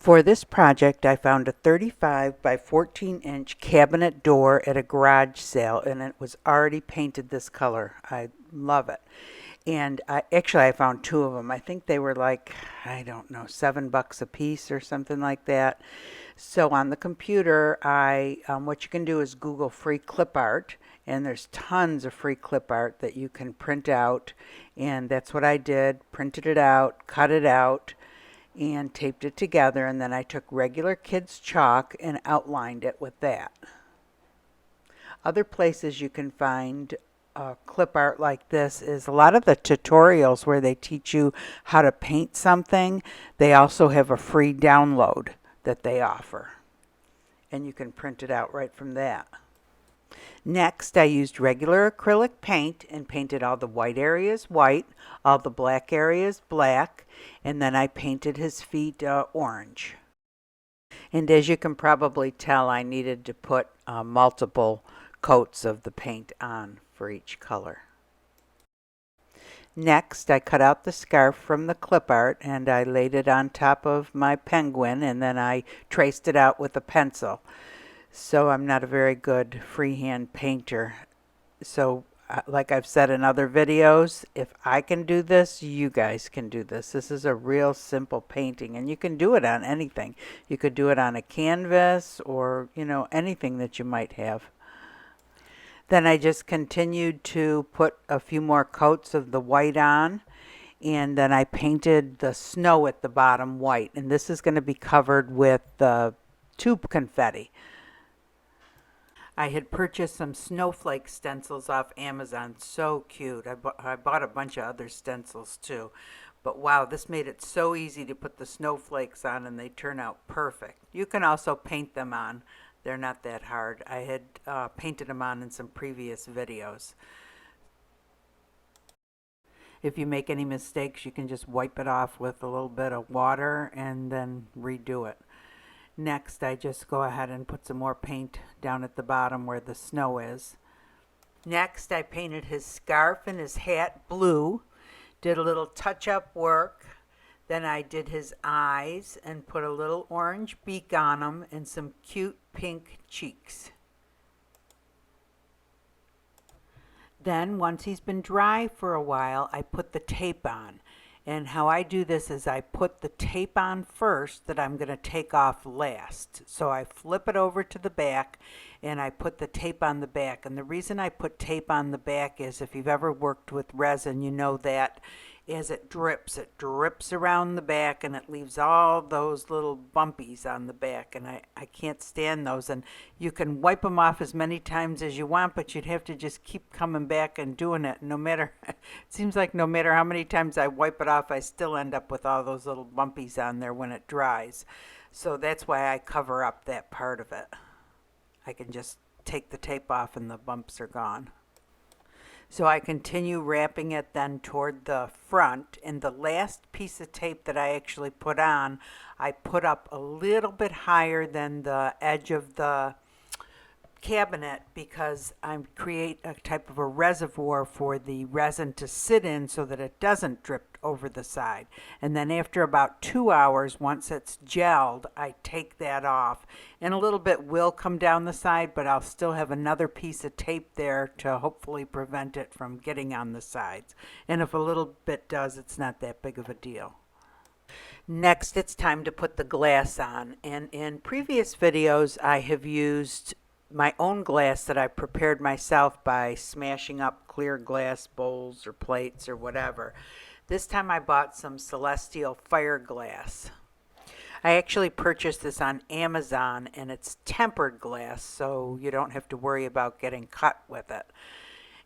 For this project, I found a 35 by 14-inch cabinet door at a garage sale, and it was already painted this color. I love it. And I found two of them. I think they were like, I don't know, $7 a piece or something like that. So on the computer, what you can do is Google free clip art, and there's tons of free clip art that you can print out. And that's what I did, printed it out, cut it out, and taped it together, and then I took regular kids chalk and outlined it with that. Other places you can find clip art like this is a lot of the tutorials where they teach you how to paint something. They also have a free download that they offer, and you can print it out right from that. Next, I used regular acrylic paint and painted all the white areas white, all the black areas black, and then I painted his feet orange. And as you can probably tell, I needed to put multiple coats of the paint on for each color. Next, I cut out the scarf from the clip art and I laid it on top of my penguin, and then I traced it out with a pencil. So I'm not a very good freehand painter. So like I've said in other videos, if I can do this, you guys can do this. This is a real simple painting, and you can do it on anything. You could do it on a canvas or, anything that you might have. Then I just continued to put a few more coats of the white on, and then I painted the snow at the bottom white, and this is going to be covered with the tube confetti. I had purchased some snowflake stencils off Amazon. So cute. I bought a bunch of other stencils too. But wow, this made it so easy to put the snowflakes on, and they turn out perfect. You can also paint them on. They're not that hard. I had painted them on in some previous videos. If you make any mistakes, you can just wipe it off with a little bit of water and then redo it. Next, I just go ahead and put some more paint down at the bottom where the snow is. Next, I painted his scarf and his hat blue, did a little touch-up work. Then I did his eyes and put a little orange beak on him and some cute pink cheeks. Then, once he's been dry for a while, I put the tape on. And how I do this is I put the tape on first that I'm going to take off last. So I flip it over to the back and I put the tape on the back. And the reason I put tape on the back is if you've ever worked with resin, you know that as it drips around the back and it leaves all those little bumpies on the back, and I can't stand those. And you can wipe them off as many times as you want, but you'd have to just keep coming back and doing it. It seems like no matter how many times I wipe it off, I still end up with all those little bumpies on there when it dries. So that's why I cover up that part of it. I can just take the tape off and the bumps are gone. So I continue wrapping it then toward the front, and the last piece of tape that I actually put on, I put up a little bit higher than the edge of the cabinet because I create a type of a reservoir for the resin to sit in so that it doesn't drip over the side. And then after about 2 hours, once it's gelled, I take that off, and a little bit will come down the side, but I'll still have another piece of tape there to hopefully prevent it from getting on the sides. And if a little bit does, it's not that big of a deal. Next, it's time to put the glass on, and in previous videos I have used my own glass that I prepared myself by smashing up clear glass bowls or plates or whatever. This time I bought some Celestial fire glass. I actually purchased this on Amazon, and it's tempered glass, so you don't have to worry about getting cut with it.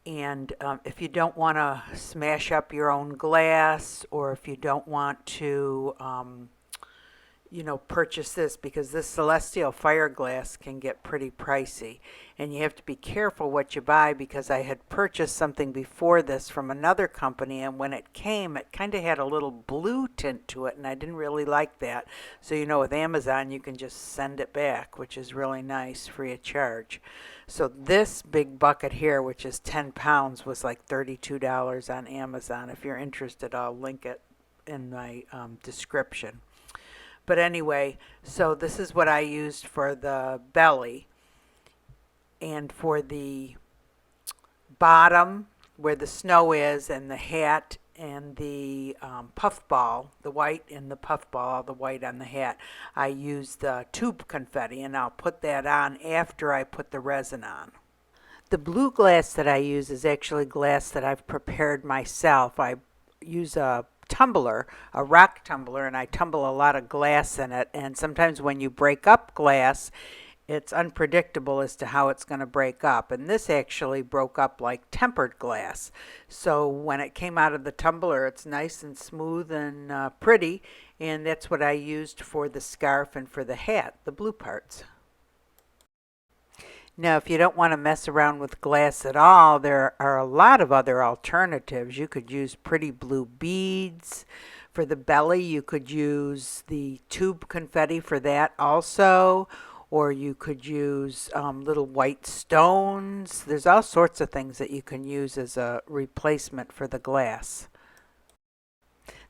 And if you don't want to smash up your own glass, or if you don't want to purchase this, because this Celestial fire glass can get pretty pricey, and you have to be careful what you buy, because I had purchased something before this from another company, and when it came, it kind of had a little blue tint to it, and I didn't really like that. So with Amazon you can just send it back, which is really nice, free of charge. So this big bucket here, which is 10 pounds, was like $32 on Amazon. If you're interested, I'll link it in my description. But anyway, so this is what I used for the belly, and for the bottom where the snow is, and the hat, and the puffball, the white in the puffball, the white on the hat, I used the tube confetti, and I'll put that on after I put the resin on. The blue glass that I use is actually glass that I've prepared myself. I use a tumbler, a rock tumbler, and I tumble a lot of glass in it. And sometimes when you break up glass, it's unpredictable as to how it's going to break up. And this actually broke up like tempered glass. So when it came out of the tumbler, it's nice and smooth and pretty. And that's what I used for the scarf and for the hat, the blue parts. Now, if you don't want to mess around with glass at all, there are a lot of other alternatives. You could use pretty blue beads. For the belly, you could use the tube confetti for that also. Or you could use little white stones. There's all sorts of things that you can use as a replacement for the glass.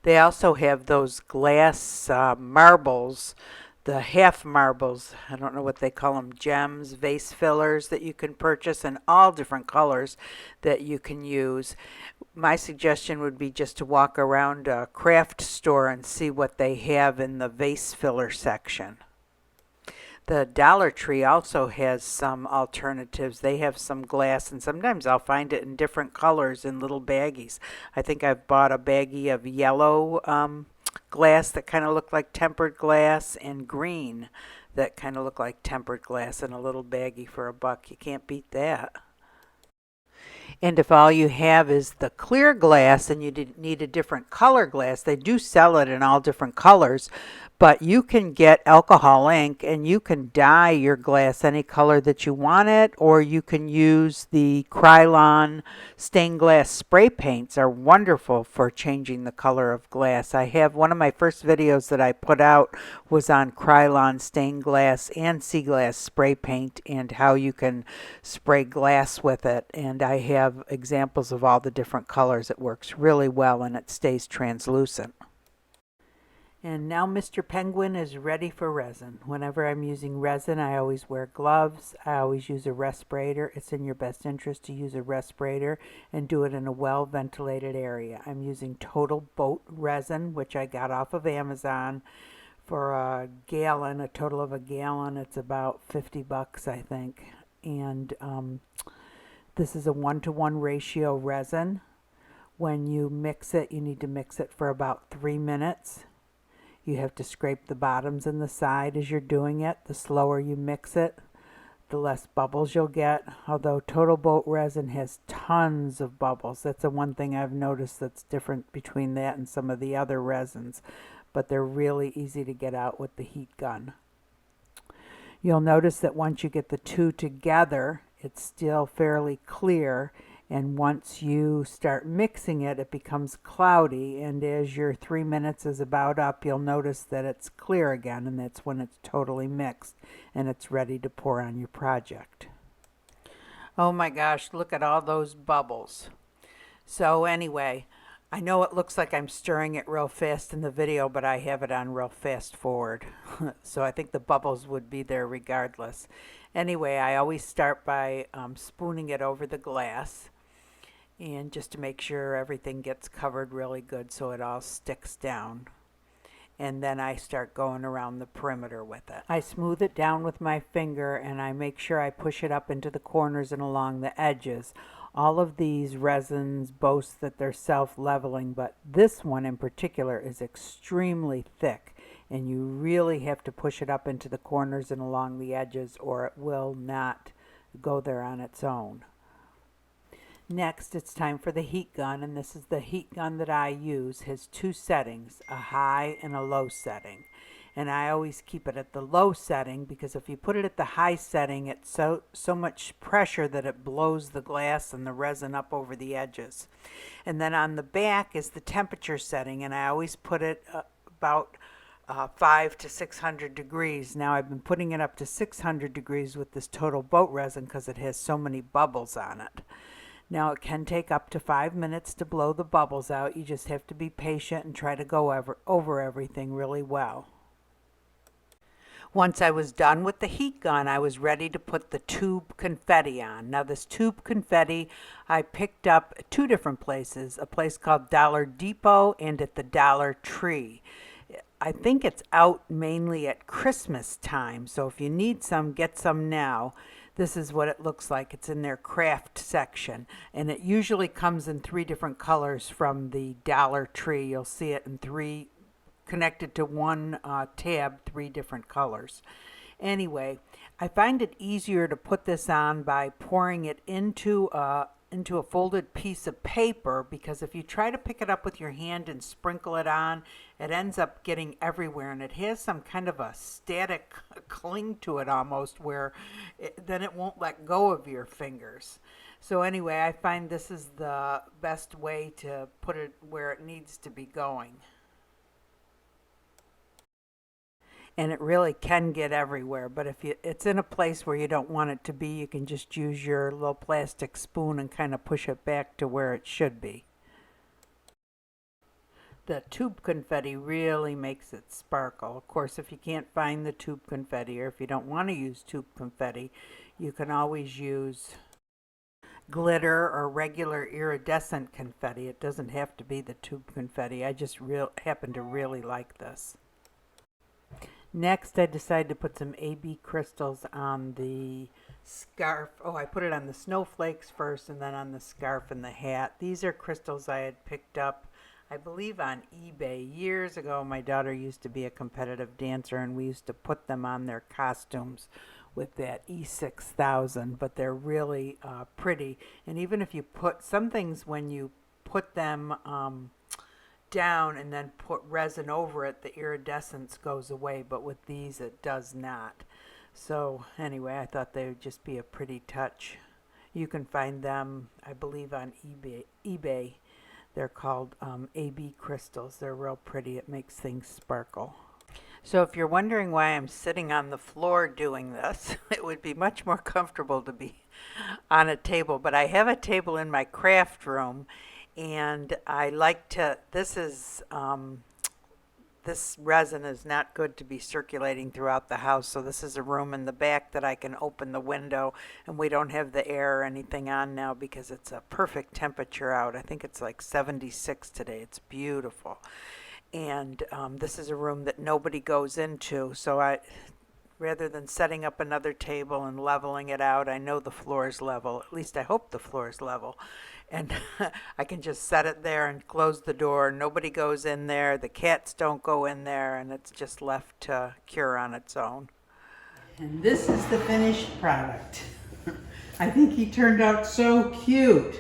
They also have those glass marbles, the half marbles, I don't know what they call them, gems, vase fillers that you can purchase in all different colors that you can use. My suggestion would be just to walk around a craft store and see what they have in the vase filler section. The Dollar Tree also has some alternatives. They have some glass, and sometimes I'll find it in different colors in little baggies. I think I've bought a baggie of yellow glass that kind of looked like tempered glass, and green that kind of looked like tempered glass in a little baggie for $1. You can't beat that. And if all you have is the clear glass and you need a different color glass, they do sell it in all different colors, but you can get alcohol ink and you can dye your glass any color that you want it, or you can use the Krylon stained glass spray paints. Are wonderful for changing the color of glass. I have one of my first videos that I put out was on Krylon stained glass and sea glass spray paint and how you can spray glass with it, and I have examples of all the different colors. It works really well and it stays translucent. And now Mr. Penguin is ready for resin. Whenever I'm using resin, I always wear gloves. I always use a respirator. It's in your best interest to use a respirator and do it in a well-ventilated area. I'm using Total Boat resin, which I got off of Amazon for a gallon, a total of a gallon. It's about $50, I think. And this is a 1-to-1 ratio resin. When you mix it, you need to mix it for about 3 minutes. You have to scrape the bottoms and the side as you're doing it. The slower you mix it, the less bubbles you'll get. Although Total Boat resin has tons of bubbles. That's the one thing I've noticed that's different between that and some of the other resins. But they're really easy to get out with the heat gun. You'll notice that once you get the two together, it's still fairly clear. And once you start mixing it, it becomes cloudy, and as your 3 minutes is about up, you'll notice that it's clear again, and that's when it's totally mixed and it's ready to pour on your project. Oh my gosh, look at all those bubbles. So anyway, I know it looks like I'm stirring it real fast in the video, but I have it on real fast forward. So I think the bubbles would be there regardless. Anyway, I always start by spooning it over the glass, and just to make sure everything gets covered really good so it all sticks down. And then I start going around the perimeter with it. I smooth it down with my finger, and I make sure I push it up into the corners and along the edges. All of these resins boast that they're self-leveling, but this one in particular is extremely thick, and you really have to push it up into the corners and along the edges, or it will not go there on its own. Next, it's time for the heat gun, and this is the heat gun that I use. It has 2 settings, a high and a low setting. And I always keep it at the low setting, because if you put it at the high setting, it's so much pressure that it blows the glass and the resin up over the edges. And then on the back is the temperature setting, and I always put it about 500 to 600 degrees. Now I've been putting it up to 600 degrees with this Total Boat resin because it has so many bubbles on it. Now it can take up to 5 minutes to blow the bubbles out. You just have to be patient and try to go over everything really well. Once I was done with the heat gun, I was ready to put the tube confetti on. Now this tube confetti I picked up at two different places, a place called Dollar Depot and at the Dollar Tree. I think it's out mainly at Christmas time, so if you need some, get some now. This is what it looks like. It's in their craft section, and it usually comes in three different colors from the Dollar Tree. You'll see it in three, connected to one tab, three different colors. Anyway, I find it easier to put this on by pouring it into a folded piece of paper, because if you try to pick it up with your hand and sprinkle it on, it ends up getting everywhere, and it has some kind of a static cling to it almost, where then it won't let go of your fingers. So anyway, I find this is the best way to put it where it needs to be going. And it really can get everywhere, but if it's in a place where you don't want it to be, you can just use your little plastic spoon and kind of push it back to where it should be. The tube confetti really makes it sparkle. Of course, if you can't find the tube confetti, or if you don't want to use tube confetti, you can always use glitter or regular iridescent confetti. It doesn't have to be the tube confetti. I just happen to really like this. Next, I decided to put some AB crystals on the scarf. Oh, I put it on the snowflakes first and then on the scarf and the hat. These are crystals I had picked up, I believe, on eBay years ago. My daughter used to be a competitive dancer, and we used to put them on their costumes with that E6000, but they're really pretty. And even if you put some things, when you put them down and then put resin over it, the iridescence goes away, but with these it does not. So anyway, I thought they would just be a pretty touch. You can find them, I believe, on eBay. They're called AB crystals. They're real pretty. It makes things sparkle. So if you're wondering why I'm sitting on the floor doing this, it would be much more comfortable to be on a table, but I have a table in my craft room, and I like to, this resin is not good to be circulating throughout the house, so this is a room in the back that I can open the window, and we don't have the air or anything on now because it's a perfect temperature out. I think it's like 76 today. It's beautiful. And this is a room that nobody goes into, so rather than setting up another table and leveling it out, I know the floor is level. At least I hope the floor is level. And I can just set it there and close the door. Nobody goes in there. The cats don't go in there, and it's just left to cure on its own. And this is the finished product. I think he turned out so cute.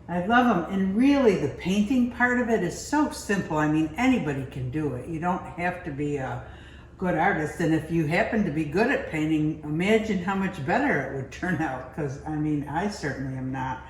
I love him. And really, the painting part of it is so simple. I mean, anybody can do it. You don't have to be a good artist. And if you happen to be good at painting, imagine how much better it would turn out. Because, I mean, I certainly am not.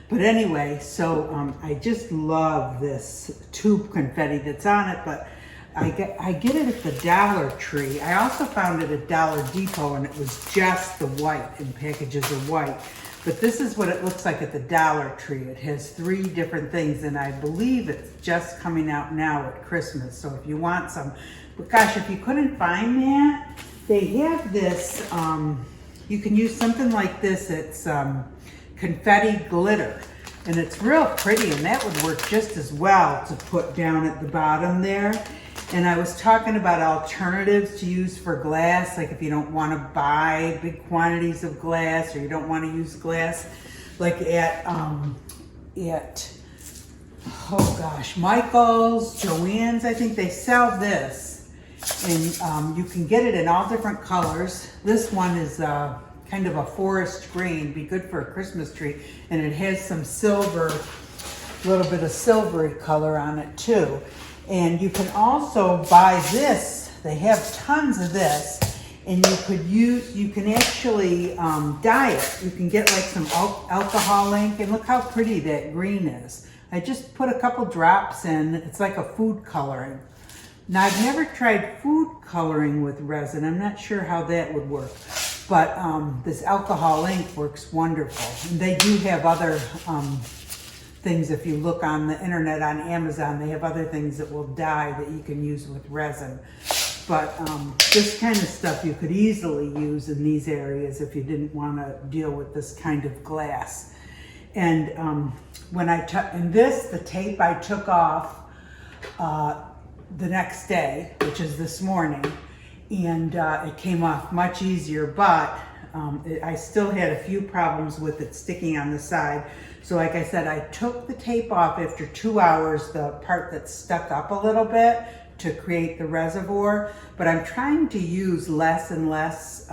But anyway, so I just love this tube confetti that's on it, but I get it at the Dollar Tree. I also found it at Dollar Depot, and it was just the white, in packages of white. But this is what it looks like at the Dollar Tree. It has three different things, and I believe it's just coming out now at Christmas. So if you want some, but gosh, if you couldn't find that, they have this, you can use something like this. It's confetti glitter, and it's real pretty, and that would work just as well to put down at the bottom there. And I was talking about alternatives to use for glass, like if you don't want to buy big quantities of glass, or you don't want to use glass, like at oh gosh, Michael's, Joann's, I think they sell this, and you can get it in all different colors. This one is kind of a forest green, be good for a Christmas tree, and it has some silver, a little bit of silvery color on it too. And you can also buy this. They have tons of this, and you can actually dye it. You can get like some alcohol ink, and look how pretty that green is. I just put a couple drops in. It's like a food coloring. Now, I've never tried food coloring with resin. I'm not sure how that would work. But this alcohol ink works wonderful. And they do have other things. If you look on the internet, on Amazon, they have other things that will dye that you can use with resin. But this kind of stuff you could easily use in these areas if you didn't want to deal with this kind of glass. And when I took, and this, the tape I took off the next day, which is this morning, and it came off much easier, but I still had a few problems with it sticking on the side. So like I said, I took the tape off after 2 hours, the part that's stuck up a little bit, to create the reservoir, but I'm trying to use less and less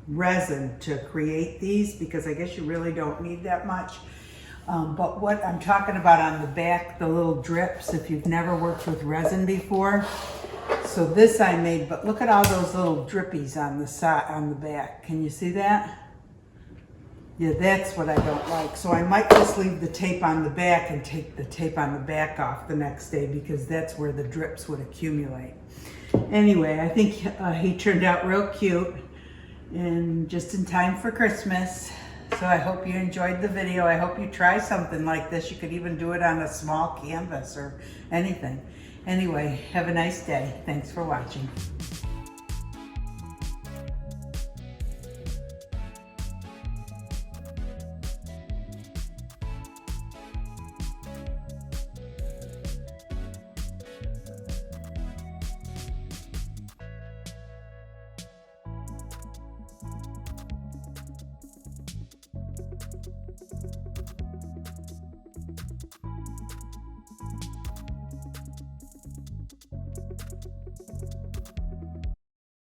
resin to create these, because I guess you really don't need that much. But what I'm talking about on the back, the little drips, if you've never worked with resin before. So this I made, but look at all those little drippies on the side, on the back. Can you see that? Yeah, that's what I don't like. So I might just leave the tape on the back and take the tape on the back off the next day, because that's where the drips would accumulate. Anyway, I think he turned out real cute and just in time for Christmas. So I hope you enjoyed the video. I hope you try something like this. You could even do it on a small canvas or anything. Anyway, have a nice day. Thanks for watching.